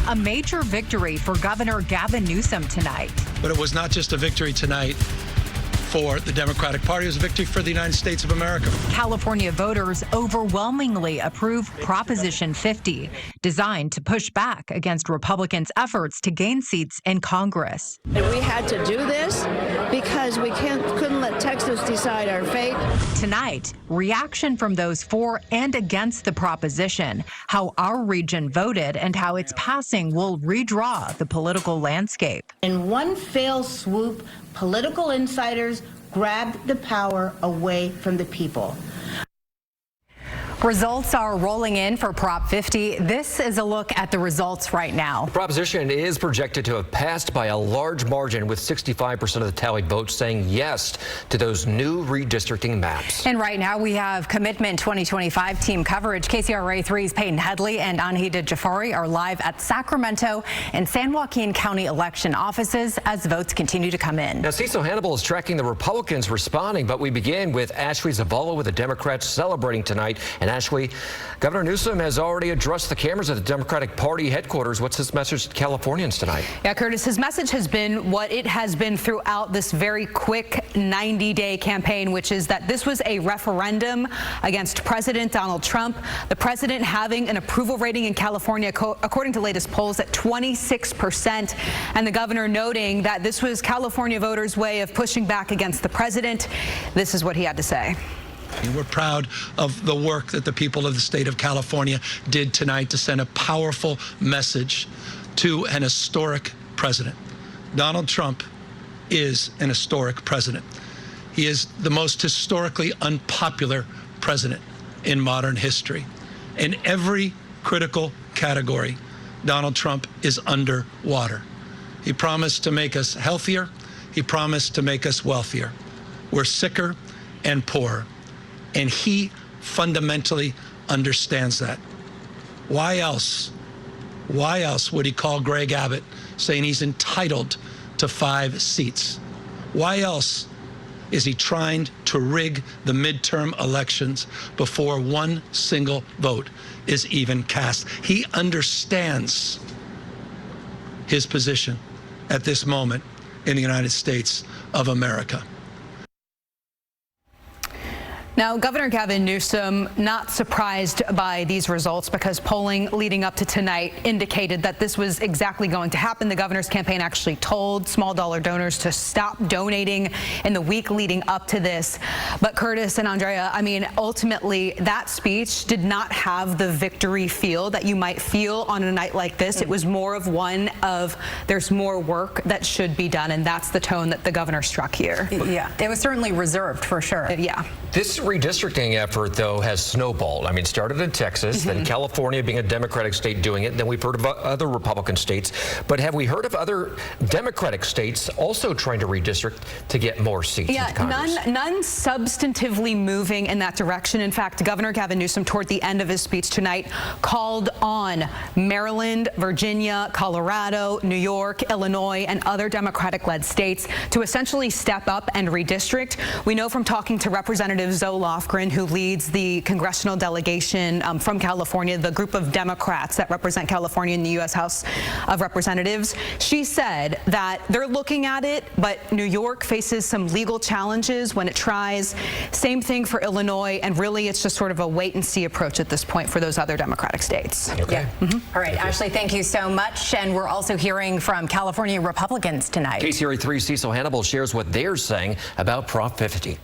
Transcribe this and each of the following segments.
A major victory for Governor Gavin Newsom tonight. But it was not just a victory tonight for the Democratic Party. It was a victory for the United States of America. California voters overwhelmingly approved Proposition 50, designed to push back against Republicans' efforts to gain seats in Congress. And we had to do this because we couldn't let Texas decide our fate. Tonight, reaction from those for and against the proposition, how our region voted and how its passing will redraw the political landscape. In one fell swoop, political insiders grabbed the power away from the people. Results are rolling in for Prop 50. This is a look at the results right now. The proposition is projected to have passed by a large margin, with 65% of the tallied votes saying yes to those new redistricting maps. And right now we have Commitment 2025 team coverage. KCRA 3's Peyton Headley and Anhita Jafari are live at Sacramento and San Joaquin County election offices as votes continue to come in. Now, Cecil Hannibal is tracking the Republicans responding, but we begin with Ashley Zavala with the Democrats celebrating tonight. And Ashley, Governor Newsom has already addressed the cameras at the Democratic Party headquarters. What's his message to Californians tonight? Yeah, Curtis, his message has been what it has been throughout this very quick 90-day campaign, which is that this was a referendum against President Donald Trump. The president having an approval rating in California, according to latest polls, at 26%. And the governor noting that this was California voters' way of pushing back against the president. This is what he had to say. We're proud of the work that the people of the state of California did tonight to send a powerful message to an historic president. Donald Trump is an historic president. He is the most historically unpopular president in modern history. In every critical category, Donald Trump is underwater. He promised to make us healthier. He promised to make us wealthier. We're sicker and poorer. And he fundamentally understands that. Why else would he call Greg Abbott saying he's entitled to 5 seats? Why else is he trying to rig the midterm elections before one single vote is even cast? He understands his position at this moment in the United States of America. Now, Governor Gavin Newsom not surprised by these results because polling leading up to tonight indicated that this was exactly going to happen. The governor's campaign actually told small dollar donors to stop donating in the week leading up to this. But Curtis and Andrea, I mean, ultimately that speech did not have the victory feel that you might feel on a night like this. It was more of one of there's more work that should be done, and that's the tone that the governor struck here. Yeah, it was certainly reserved for sure. Yeah. This redistricting effort, though, has snowballed. I mean, started in Texas, then California being a Democratic state doing it. Then we've heard of other Republican states. But have we heard of other Democratic states also trying to redistrict to get more seats into Congress? None substantively moving in that direction. In fact, Governor Gavin Newsom, toward the end of his speech tonight, called on Maryland, Virginia, Colorado, New York, Illinois, and other Democratic-led states to essentially step up and redistrict. We know from talking to Representative Zoe Lofgren, who leads the congressional delegation from California, the group of Democrats that represent California in the U.S. House of Representatives. She said that they're looking at it, but New York faces some legal challenges when it tries. Same thing for Illinois, and really it's just sort of a wait-and-see approach at this point for those other Democratic states. Okay. Yeah. All right, Ashley, thank you so much. And we're also hearing from California Republicans tonight. KCRA 3's Cecil Hannibal shares what they're saying about Prop 50.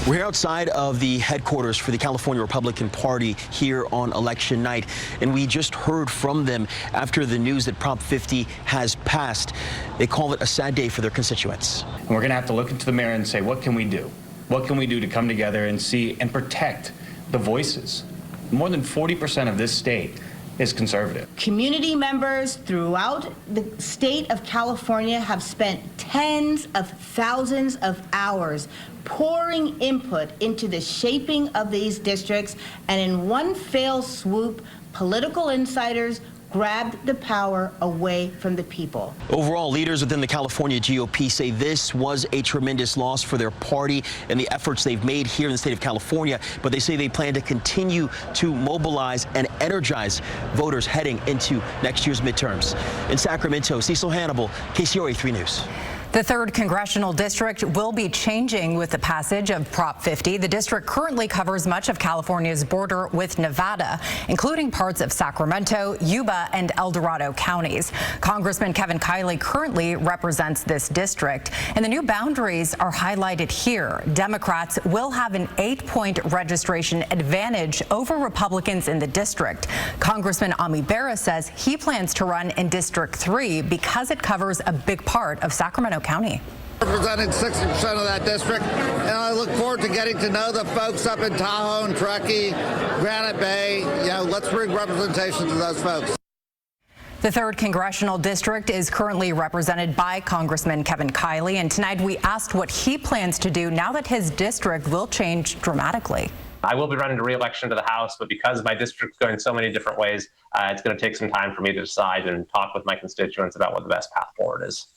We're here outside of the headquarters for the California Republican Party here on election night, and we just heard from them after the news that Prop 50 has passed. They call it a sad day for their constituents. And we're going to have to look into the mirror and say, what can we do? What can we do to come together and see and protect the voices? More than 40% of this state is conservative. Community members throughout the state of California have spent tens of thousands of hours pouring input into the shaping of these districts, and in one fell swoop, political insiders grabbed the power away from the people. Overall, leaders within the California GOP say this was a tremendous loss for their party and the efforts they've made here in the state of California, but they say they plan to continue to mobilize and energize voters heading into next year's midterms. In Sacramento, Cecil Hannibal, KCRA 3 News. The 3rd Congressional District will be changing with the passage of Prop 50. The district currently covers much of California's border with Nevada, including parts of Sacramento, Yuba, and El Dorado counties. Congressman Kevin Kiley currently represents this district, and the new boundaries are highlighted here. Democrats will have an 8-point registration advantage over Republicans in the district. Congressman Ami Bera says he plans to run in District 3 because it covers a big part of Sacramento County. Representing 60% of that district, and I look forward to getting to know the folks up in Tahoe and Truckee, Granite Bay. You know, let's bring representation to those folks. The 3rd Congressional District is currently represented by Congressman Kevin Kiley, and tonight we asked what he plans to do now that his district will change dramatically. I will be running to re-election to the House, but because my district's going so many different ways, it's going to take some time for me to decide and talk with my constituents about what the best path forward is.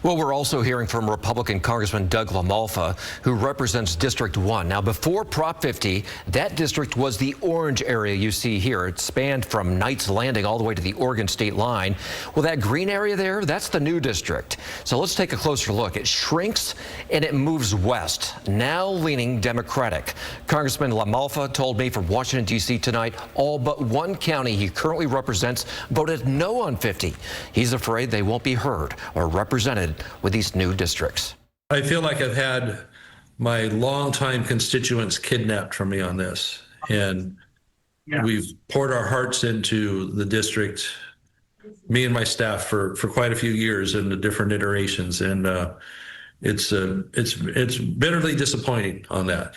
Well, we're also hearing from Republican Congressman Doug LaMalfa, who represents District 1. Now, before Prop 50, that district was the orange area you see here. It spanned from Knights Landing all the way to the Oregon state line. Well, that green area there, that's the new district. So let's take a closer look. It shrinks and it moves west, now leaning Democratic. Congressman LaMalfa told me from Washington, D.C. tonight, all but one county he currently represents voted no on 50. He's afraid they won't be heard or represented with these new districts. I feel like I've had my longtime constituents kidnapped from me on this, and we've poured our hearts into the district, me and my staff, for quite a few years in the different iterations, and it's bitterly disappointing on that.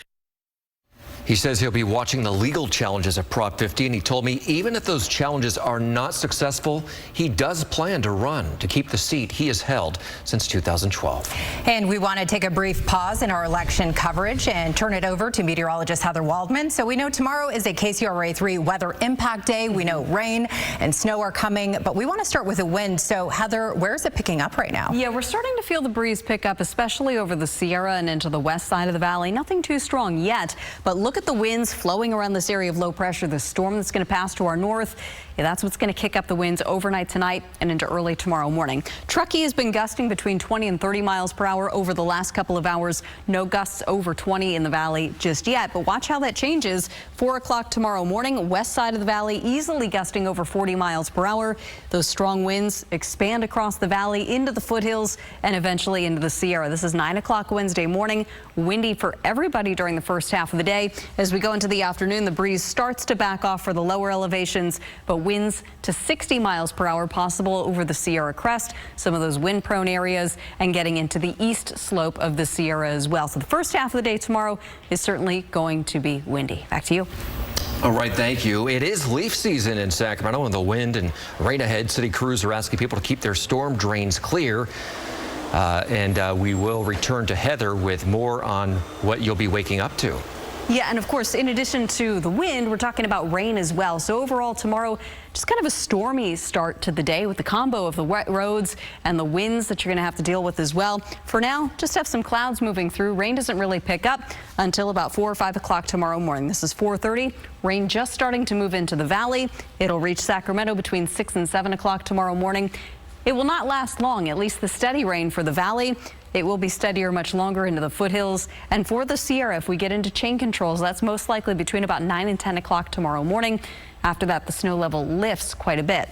He says he'll be watching the legal challenges of Prop 50, and he told me even if those challenges are not successful, he does plan to run to keep the seat he has held since 2012. And we want to take a brief pause in our election coverage and turn it over to meteorologist Heather Waldman. So we know tomorrow is a KCRA 3 weather impact day. We know rain and snow are coming, but we want to start with the wind. So Heather, where is it picking up right now? Yeah, we're starting to feel the breeze pick up, especially over the Sierra and into the west side of the valley. Nothing too strong yet, but look at the winds flowing around this area of low pressure. The storm that's going to pass to our north, that's what's going to kick up the winds overnight tonight and into early tomorrow morning. Truckee has been gusting between 20 and 30 miles per hour over the last couple of hours. No gusts over 20 in the valley just yet, but watch how that changes. 4 o'clock tomorrow morning, west side of the valley easily gusting over 40 miles per hour. Those strong winds expand across the valley into the foothills and eventually into the Sierra. This is 9 o'clock Wednesday morning. Windy for everybody during the first half of the day. As we go into the afternoon, the breeze starts to back off for the lower elevations, but winds to 60 miles per hour possible over the Sierra crest, some of those wind-prone areas, and getting into the east slope of the Sierra as well. So the first half of the day tomorrow is certainly going to be windy. Back to you. All right, thank you. It is leaf season in Sacramento, and the wind and rain ahead. City crews are asking people to keep their storm drains clear. We will return to Heather with more on what you'll be waking up to. Yeah, and of course, in addition to the wind, we're talking about rain as well. So overall tomorrow, just kind of a stormy start to the day with the combo of the wet roads and the winds that you're going to have to deal with as well. For now, just have some clouds moving through. Rain doesn't really pick up until about 4 or 5 o'clock tomorrow morning. This is 4:30. Rain just starting to move into the valley. It'll reach Sacramento between 6 and 7 o'clock tomorrow morning. It will not last long, at least the steady rain for the valley. It will be steadier much longer into the foothills. And for the Sierra, if we get into chain controls, that's most likely between about 9 and 10 o'clock tomorrow morning. After that, the snow level lifts quite a bit.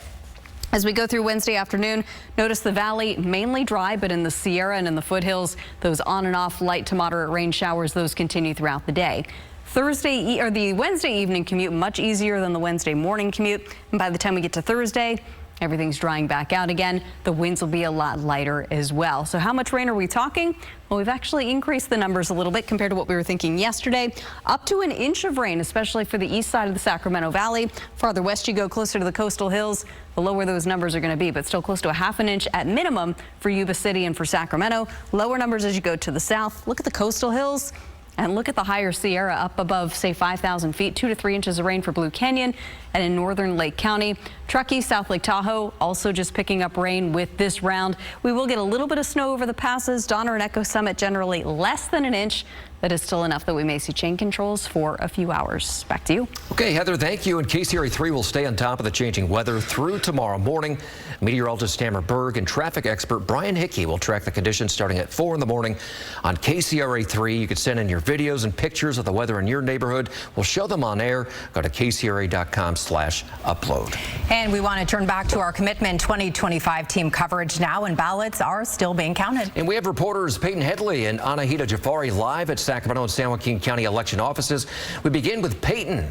As we go through Wednesday afternoon, notice the valley mainly dry, but in the Sierra and in the foothills, those on and off light to moderate rain showers, those continue throughout the day. The Wednesday evening commute much easier than the Wednesday morning commute. And by the time we get to Thursday, everything's drying back out again. The winds will be a lot lighter as well. So how much rain are we talking? Well, we've actually increased the numbers a little bit compared to what we were thinking yesterday. Up to an inch of rain, especially for the east side of the Sacramento Valley. Farther west you go, closer to the coastal hills, the lower those numbers are going to be, but still close to a ½ inch at minimum for Yuba City and for Sacramento. Lower numbers as you go to the south. Look at the coastal hills. And look at the higher Sierra up above, say, 5,000 feet, 2 to 3 inches of rain for Blue Canyon and in northern Lake County. Truckee, South Lake Tahoe also just picking up rain with this round. We will get a little bit of snow over the passes. Donner and Echo Summit generally less than an inch. That is still enough that we may see chain controls for a few hours. Back to you. Okay, Heather, thank you. And KCRA 3 will stay on top of the changing weather through tomorrow morning. Meteorologist Tamara Berg and traffic expert Brian Hickey will track the conditions starting at 4 in the morning on KCRA 3. You can send in your videos and pictures of the weather in your neighborhood. We'll show them on air. Go to kcra.com/upload. And we want to turn back to our Commitment 2025 team coverage now, and ballots are still being counted. And we have reporters Peyton Headley and Anahita Jafari live at Sacramento and San Joaquin County election offices. We begin with Peyton.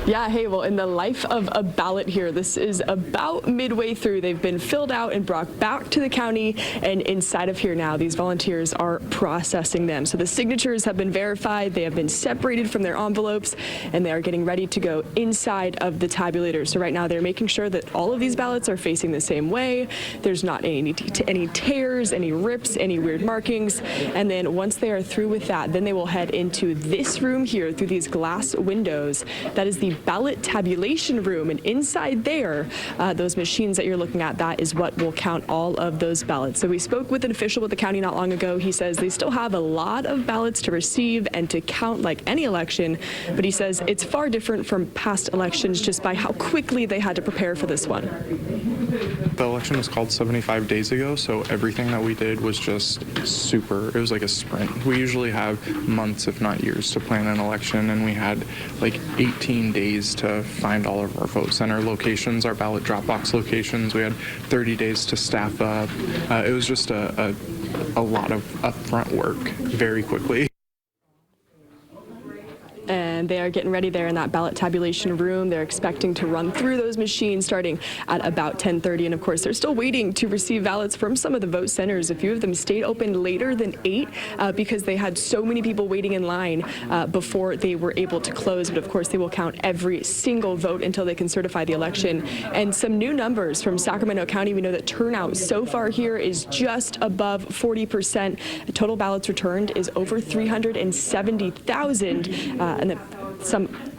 Yeah, hey, well, in the life of a ballot here, this is about midway through. They've been filled out and brought back to the county, and inside of here now, these volunteers are processing them. So the signatures have been verified, they have been separated from their envelopes, and they are getting ready to go inside of the tabulator. So right now, they're making sure that all of these ballots are facing the same way. There's not any tears, any rips, any weird markings. And then once they are through with that, then they will head into this room here through these glass windows. That is the ballot tabulation room, and inside there, those machines that you're looking at, that is what will count all of those ballots. So we spoke with an official with the county not long ago. He says they still have a lot of ballots to receive and to count like any election, but he says it's far different from past elections just by how quickly they had to prepare for this one. The election was called 75 days ago, so everything that we did was just it was like a sprint. We usually have months, if not years, to plan an election, and we had like 18 days to find all of our vote center locations, our ballot drop box locations. We had 30 days to staff up. It was just a lot of upfront work very quickly. And they are getting ready there in that ballot tabulation room. They're expecting to run through those machines starting at about 10:30. And of course, they're still waiting to receive ballots from some of the vote centers. A few of them stayed open later than 8 because they had so many people waiting in line before they were able to close. But of course, they will count every single vote until they can certify the election. And some new numbers from Sacramento County. We know that turnout so far here is just above 40%. The total ballots returned is over 370,000. And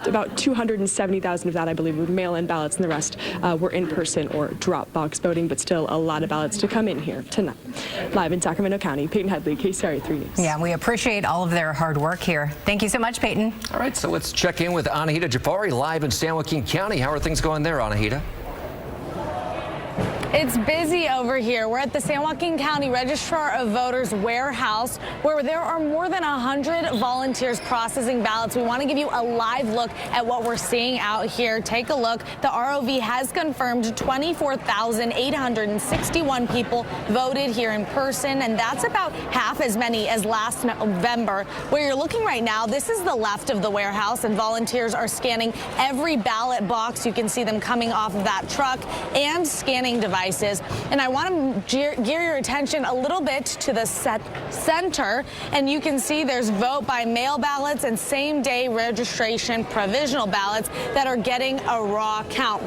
about 270,000 of that, I believe, were mail-in ballots, and the rest were in-person or drop-box voting, but still a lot of ballots to come in here tonight. Live in Sacramento County, Peyton Headley, KCRA 3 News. Yeah, we appreciate all of their hard work here. Thank you so much, Peyton. All right, so let's check in with Anahita Jafari live in San Joaquin County. How are things going there, Anahita? It's busy over here. We're at the San Joaquin County Registrar of Voters warehouse, where there are more than 100 volunteers processing ballots. We want to give you a live look at what we're seeing out here. Take a look. The ROV has confirmed 24,861 people voted here in person, and that's about half as many as last November. Where you're looking right now, this is the left of the warehouse, and volunteers are scanning every ballot box. You can see them coming off of that truck and scanning devices. And I want to gear your attention a little bit to the center, and you can see there's vote by mail ballots and same-day registration provisional ballots that are getting a raw count.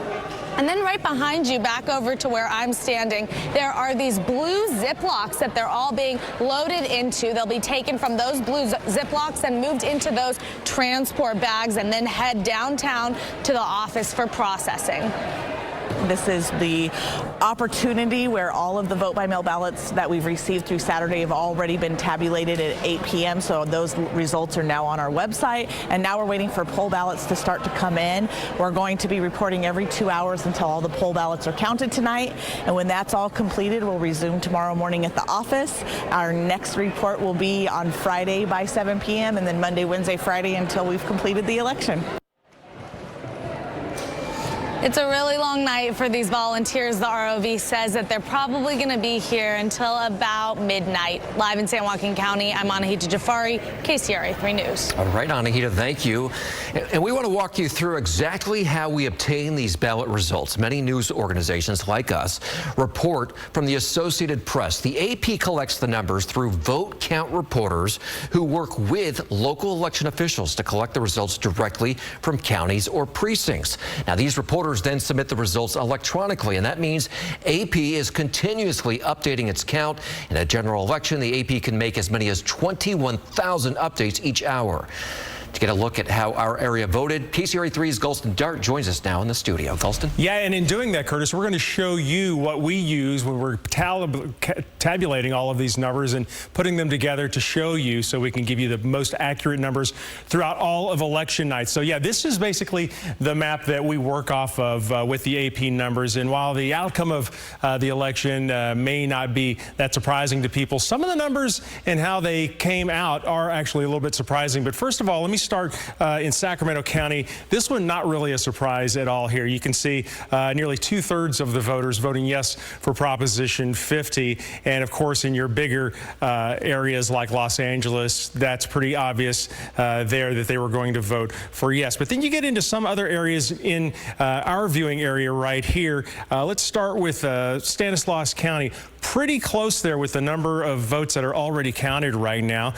And then right behind you, back over to where I'm standing, there are these blue Ziplocs that they're all being loaded into. They'll be taken from those blue Ziplocs and moved into those transport bags and then head downtown to the office for processing. This is the opportunity where all of the vote-by-mail ballots that we've received through Saturday have already been tabulated at 8 p.m., so those results are now on our website, and now we're waiting for poll ballots to start to come in. We're going to be reporting every 2 hours until all the poll ballots are counted tonight, and when that's all completed, we'll resume tomorrow morning at the office. Our next report will be on Friday by 7 p.m., and then Monday, Wednesday, Friday until we've completed the election. It's a really long night for these volunteers. The ROV says that they're probably going to be here until about midnight. Live in San Joaquin County, I'm Anahita Jafari, KCRA 3 News. All right, Anahita, thank you. And we want to walk you through exactly how we obtain these ballot results. Many news organizations like us report from the Associated Press. The AP collects the numbers through vote count reporters who work with local election officials to collect the results directly from counties or precincts. Now, these reporters voters then submit the results electronically, and that means AP is continuously updating its count. In a general election, the AP can make as many as 21,000 updates each hour. To get a look at how our area voted, KCRA 3's Gulston Dart joins us now in the studio. Gulston? Yeah, and in doing that, Curtis, we're going to show you what we use when we're tabulating all of these numbers and putting them together to show you so we can give you the most accurate numbers throughout all of election night. So yeah, this is basically the map that we work off of with the AP numbers. And while the outcome of the election may not be that surprising to people, some of the numbers and how they came out are actually a little bit surprising. But first of all, let me start in Sacramento County. This one not really a surprise at all here. You can see nearly 2/3 of the voters voting yes for Proposition 50. And of course, in your bigger areas like Los Angeles, that's pretty obvious there that they were going to vote for yes. But then you get into some other areas in our viewing area right here. Let's start with Stanislaus County. Pretty close there with the number of votes that are already counted right now.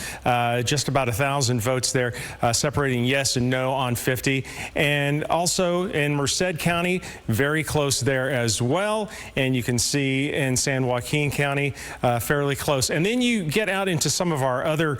Just about 1,000 votes there separating yes and no on 50. And also in Merced County, very close there as well. And you can see in San Joaquin County, fairly close. And then you get out into some of our other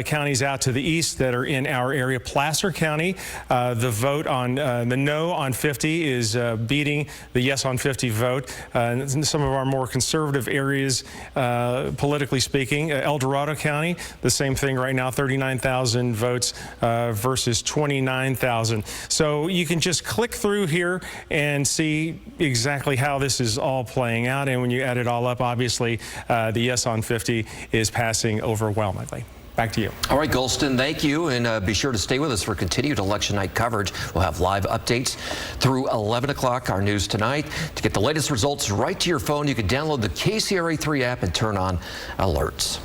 counties out to the east that are in our area. Placer County, the vote on the no on 50 is beating the yes on 50 vote. In some of our more conservative areas, politically speaking, El Dorado County, the same thing right now, 39,000 votes versus 29,000. So you can just click through here and see exactly how this is all playing out. And when you add it all up, obviously, the yes on 50 is passing overwhelmingly. Back to you. All right, Gulston, thank you. And be sure to stay with us for continued election night coverage. We'll have live updates through 11 o'clock, our news tonight. To get the latest results right to your phone, you can download the KCRA 3 app and turn on alerts.